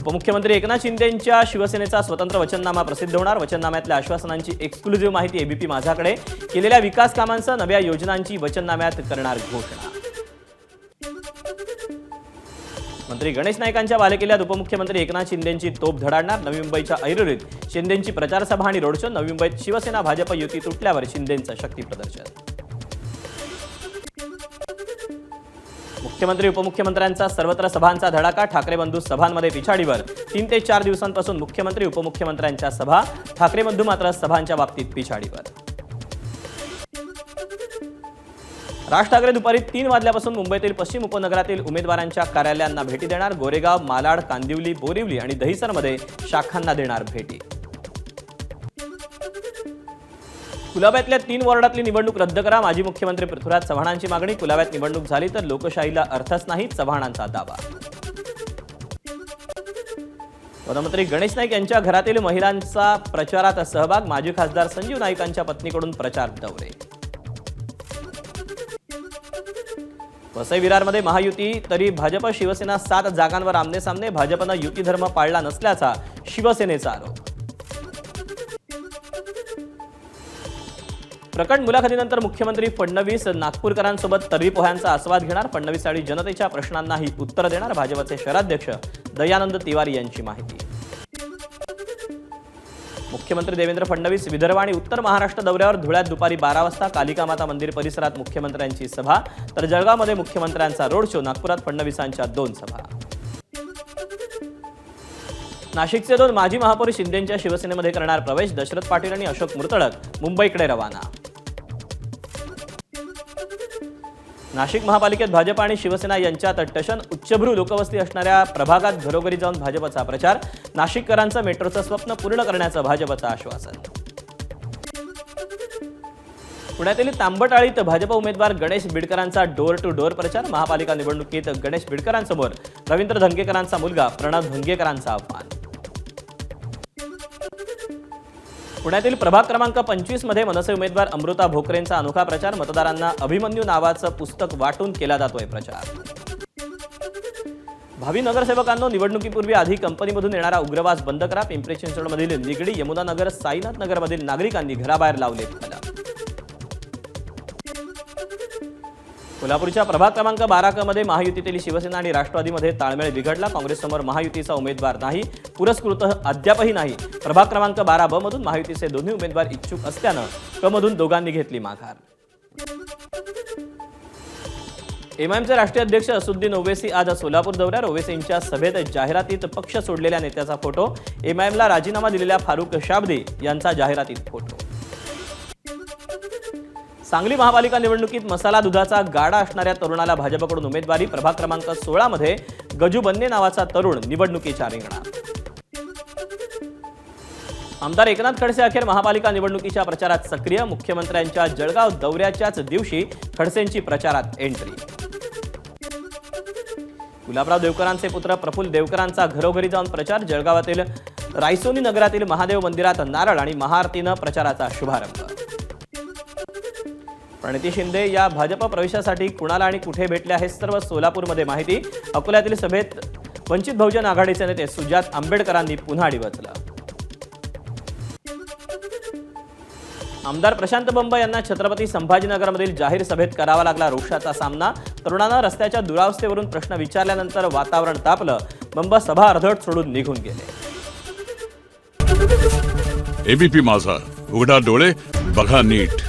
उपमुख्यमंत्री एकनाथ शिंदेंच्या शिवसेनेचा स्वतंत्र वचननामा प्रसिद्ध होणार। वचननाम्यातल्या आश्वासनांची एक्सक्लुझिव्ह माहिती एबीपी माझाकडे। केलेल्या विकास कामांसह नव्या योजनांची वचननाम्यात करणार घोषणा। मंत्री गणेश नाईकांच्या बालेकिल्ल्यात उपमुख्यमंत्री एकनाथ शिंदेंची तोफ धडाडणार। नवी मुंबईच्या ऐरोलीत शिंदेंची प्रचार सभा आणि रोड शो। नवी मुंबईत शिवसेना भाजप युती तुटल्यावर शिंदेंचं शक्ती प्रदर्शन। मुख्यमंत्री उपमुख्यमंत्र्यांचा सर्वत्र सभांचा धडाका। ठाकरे बंधू सभांमध्ये पिछाडीवर। 3 ते 4 दिवसांपासून मुख्यमंत्री उपमुख्यमंत्र्यांच्या सभा। ठाकरे बंधू मात्र सभांच्या बाबतीत पिछाडीवर। राज ठाकरे दुपारी 3 वाजल्यापासून मुंबईतील पश्चिम उपनगरातील उमेदवारांच्या कार्यालयांना भेटी देणार। गोरेगाव, मालाड, कांदिवली, बोरिवली आणि दहिसरमध्ये शाखांना देणार भेटी। कुलाब्यातल्या 3 वॉर्डातली निवडणूक रद्द करा। माजी मुख्यमंत्री पृथ्वीराज चव्हाणांची मागणी। कुलाब्यात निवडणूक झाली तर लोकशाहीला अर्थच नाही, चव्हाणांचा दावा। वनमंत्री गणेश नाईक यांच्या घरातील महिलांचा प्रचारात सहभाग। माजी खासदार संजीव नाईकांच्या पत्नीकडून प्रचार दौरे। वसई विरारमध्ये महायुती तरी भाजप शिवसेना 7 जागांवर आमनेसामने। भाजपनं युती धर्म पाळला नसल्याचा शिवसेनेचा आरोप। प्रकट मुलाखतीनंतर मुख्यमंत्री फडणवीस नागपूरकरांसोबत तर्री पोह्यांचा आस्वाद घेणार। फडणवीस आणि जनतेच्या प्रश्नांनाही उत्तर देणार। भाजपचे शहराध्यक्ष दयानंद तिवारी यांची माहिती। मुख्यमंत्री देवेंद्र फडणवीस विदर्भ आणि उत्तर महाराष्ट्र दौऱ्यावर। धुळ्यात दुपारी 12 वाजता कालिका माता मंदिर परिसरात मुख्यमंत्र्यांची सभा तर जळगावमध्ये मुख्यमंत्र्यांचा रोड शो। नागपुरात फडणवीसांच्या 2 सभा। नाशिकचे 2 माजी महापौर शिंदेंच्या शिवसेनेमध्ये करणार प्रवेश। दशरथ पाटील आणि अशोक मुर्तडक मुंबईकडे रवाना। नाशिक महापालिकेत भाजप आणि शिवसेना यांच्यात टशन। उच्चभ्रू लोकवस्ती असणाऱ्या प्रभागात घरोघरी जाऊन भाजपचा प्रचार। नाशिककरांचं मेट्रोचं स्वप्न पूर्ण करण्याचं भाजपचं आश्वासन। पुण्यातील तांबटाळीत भाजप उमेदवार गणेश बिडकरांचा डोर टू डोर प्रचार। महापालिका निवडणुकीत गणेश बिडकरांसमोर रवींद्र धंगेकरांचा मुलगा प्रणव धंगेकरांचा आव्हान। पुण्यातील प्रभाग क्रमांक 25 मध्ये मनसे उमेदवार अमृता भोकरेंचा अनोखा प्रचार। मतदारांना अभिमन्यू नावाचं पुस्तक वाटून केला जातोय प्रचार। भावी नगरसेवकांनो, निवडणुकीपूर्वी आधी कंपनीमधून येणारा उग्रवास बंद करा। पिंपरी चिंचवडमधील निगडी, यमुनानगर, साईनाथ नगरमधील नागरिकांनी घराबाहेर लावले फलक। कोल्हापूरच्या प्रभाग क्रमांक 12 मध्ये महायुतीतील शिवसेना आणि राष्ट्रवादीमध्ये ताळमेळ बिघडला। काँग्रेससमोर महायुतीचा उमेदवार नाही, पुरस्कृत अद्यापही नाही। प्रभाग क्रमांक 12 ब मधून महायुतीचे दोन्ही उमेदवार इच्छुक असल्यानं क मधून दोघांनी घेतली माघार। एमआयएमचे राष्ट्रीय अध्यक्ष असदुद्दीन ओवैसी आज सोलापूर दौऱ्यावर। ओवैसींच्या सभेत जाहिरातीत पक्ष सोडलेल्या नेत्याचा फोटो। एमआयएमला राजीनामा दिलेल्या फारुख शाबदी यांचा जाहिरातीत फोटो। सांगली महापालिका निवडणुकीत मसाला दुधाचा गाडा असणाऱ्या तरुणाला भाजपकडून उमेदवारी। प्रभाग क्रमांक 16 मध्ये गजू बन्ने नावाचा तरुण निवडणुकीच्या रिंगणात। आमदार एकनाथ खडसे अखेर महापालिका निवडणुकीच्या प्रचारात सक्रिय। मुख्यमंत्र्यांच्या जळगाव दौऱ्याच्याच दिवशी खडसेंची प्रचारात एंट्री। गुलाबराव देवकरांचे पुत्र प्रफुल्ल देवकरांचा घरोघरी जाऊन प्रचार। जळगावातील रायसोनी नगरातील महादेव मंदिरात नारळ आणि महाआरतीनं प्रचाराचा शुभारंभ। प्रणिती शिंदे या भाजप प्रवेशासाठी कुणाला आणि कुठे भेटल्या हे सर्व सोलापूरमध्ये माहिती। अकोल्यातील सभेत वंचित बहुजन आघाडीचे नेते सुजात आंबेडकरांनी पुन्हा डिवचलं। आमदार प्रशांत बंब यांना छत्रपती संभाजीनगरमधील जाहीर सभेत करावा लागला रोषाचा सामना। तरुणांना रस्त्याच्या दुरावस्थेवरून प्रश्न विचारल्यानंतर वातावरण तापलं। बंब सभा अर्धवट सोडून निघून गेले। एबीपी माझा, उघडा डोळे बघा नीट।